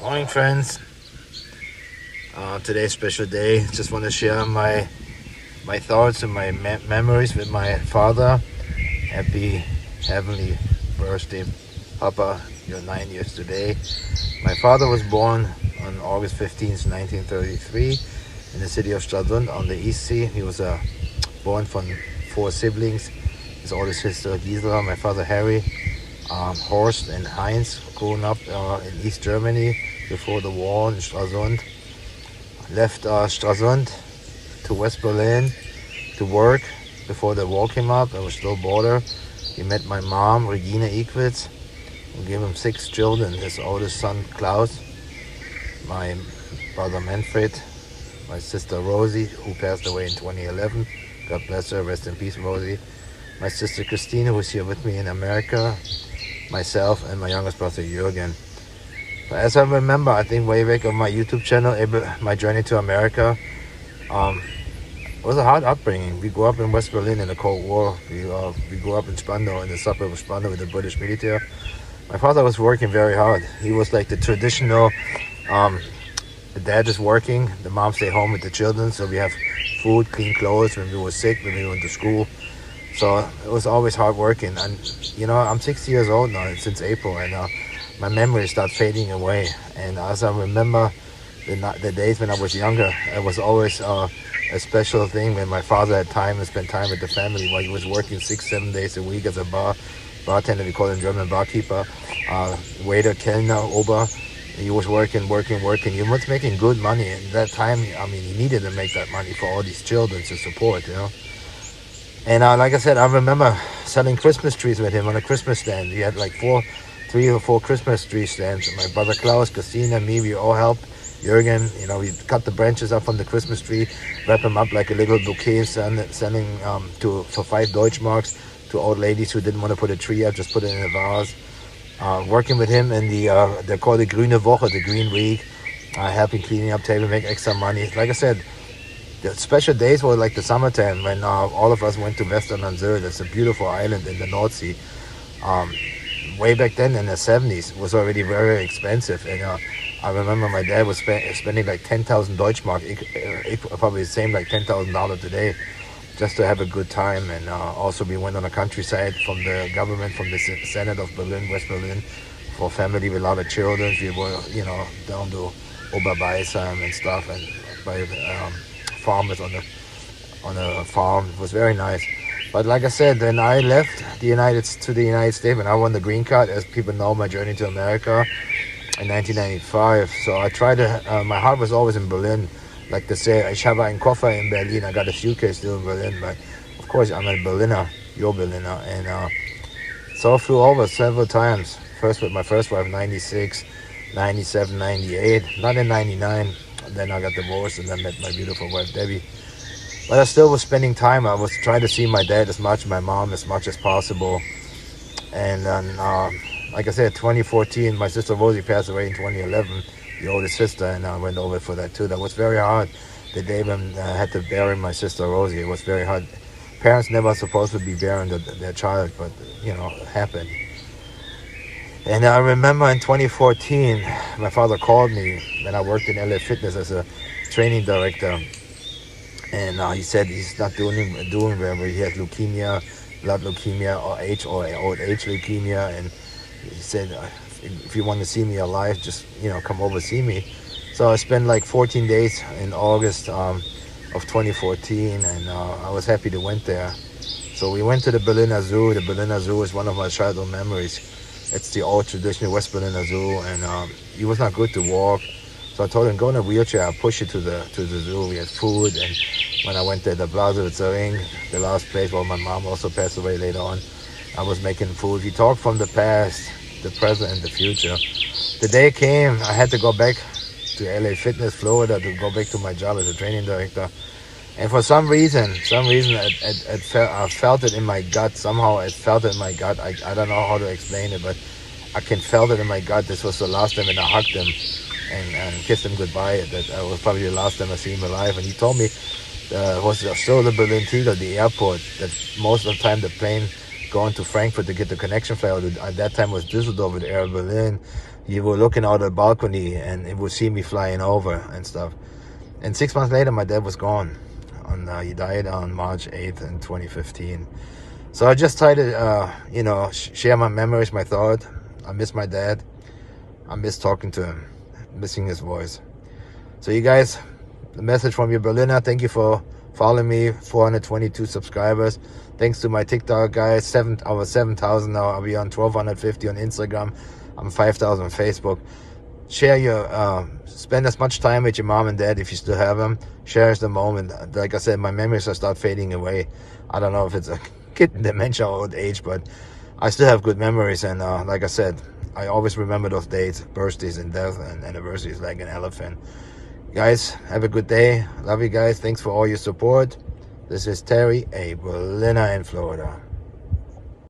Morning, friends. Today's special day. Just want to share my thoughts and my memories with my father. Happy heavenly birthday, Papa. You're 9 years today. My father was born on August 15th, 1933, in the city of Stralsund on the East Sea. He was born from 4 siblings. His older sister Gisela, my father Harry, Horst and Heinz, growing up in East Germany before the war in Stralsund. Left Stralsund to West Berlin to work before the war came up. There was still border. He met my mom, Regina Equitz, who gave him 6 children. His oldest son, Klaus, my brother Manfred, my sister Rosie, who passed away in 2011. God bless her. Rest in peace, Rosie. My sister Christina, who's here with me in America. Myself and my youngest brother Jürgen. As I remember, I think way back on my YouTube channel, my journey to America, it was a hard upbringing. We grew up in West Berlin in the Cold War. We grew up in Spandau, in the suburb of Spandau with the British military. My father was working very hard. He was like the traditional, the dad is working, the mom stay home with the children, so we have food, clean clothes when we were sick, when we went to school. So it was always hard working. And, I'm 60 years old now, since April, and my memories start fading away. And as I remember the days when I was younger, it was always a special thing when my father had time to spend time with the family while he was working 6-7 days a week as a bartender. We call him German barkeeper, waiter, Kellner, Ober. He was working. He was making good money. And at that time, he needed to make that money for all these children to support, And like I said, I remember selling Christmas trees with him on a Christmas stand. We had like 3 or 4 Christmas tree stands. My brother Klaus, Christina, me, we all helped. Jürgen, we cut the branches up from the Christmas tree, wrap them up like a little bouquet, sending for 5 Deutschmarks to old ladies who didn't want to put a tree up, just put it in a vase. Working with him in they're called the Grüne Woche, the Green Week, helping cleaning up table, make extra money. Like I said, the special days were like the summertime when all of us went to Western Ansel. It's a beautiful island in the North Sea. Way back then in the 70s, it was already very expensive. And I remember my dad was spending like 10,000 Deutschmark, probably the same like $10,000 today, just to have a good time. And also we went on a countryside from the government, from the Senate of Berlin, West Berlin, for family with a lot of children. We were, down to Oberweisheim and stuff, and by farmers on a farm. It was very nice. But like I said, when I left the United States, when I won the green card, as people know, my journey to America in 1995. So I tried to, my heart was always in Berlin. Like they say, ich habe einen Koffer in Berlin. I got a suitcase still in Berlin. But of course, I'm a Berliner, your Berliner. And so I flew over several times. First with my first wife, 96, 97, 98, not in 99. Then I got divorced and then met my beautiful wife, Debbie. But I still was spending time. I was trying to see my dad as much, my mom as much as possible. And then, like I said, 2014, my sister Rosie passed away in 2011, the oldest sister, and I went over for that too. That was very hard. The day when I had to bury my sister Rosie, it was very hard. Parents never supposed to be burying their child, but, it happened. And I remember in 2014, my father called me when I worked in LA Fitness as a training director. And he said he's not doing very well. He has leukemia, blood leukemia, or old age leukemia. And he said, if you want to see me alive, just, come over see me. So I spent like 14 days in August of 2014, and I was happy to went there. So we went to the Berliner Zoo. The Berliner Zoo is one of my childhood memories. It's the old traditional West Berliner Zoo, and he was not good to walk. So I told him, go in a wheelchair, I'll push you to the zoo. We had food, and when I went to the Blausewitzer Ring, the last place where my mom also passed away later on, I was making food. We talked from the past, the present, and the future. The day came, I had to go back to LA Fitness, Florida, to go back to my job as a training director. And for some reason, I felt it in my gut. Somehow I felt it in my gut. I don't know how to explain it, but I can felt it in my gut. This was the last time when I hugged him and kissed him goodbye. That was probably the last time I see him alive. And he told me it was still the Berlin Tegel, the airport, that most of the time the plane going to Frankfurt to get the connection flight. At that time was Düsseldorf with Air Berlin. he was looking out the balcony and he would see me flying over and stuff. And 6 months later, my dad was gone. He died on March 8th in 2015. So I just try to, share my memories, my thought. I miss my dad. I miss talking to him, missing his voice. So you guys, the message from your Berliner. Thank you for following me. 422 subscribers. Thanks to my TikTok guys. I was 7,000 now. I'll be on 1,250 on Instagram. I'm 5,000 on Facebook. Share spend as much time with your mom and dad if you still have them. Cherish the moment. Like I said, my memories are start fading away. I don't know if it's a kid dementia or old age, but I still have good memories. And like I said, I always remember those dates, birthdays and death and anniversaries like an elephant. Guys, have a good day. Love you guys. Thanks for all your support. This is Terry, a Berliner in Florida.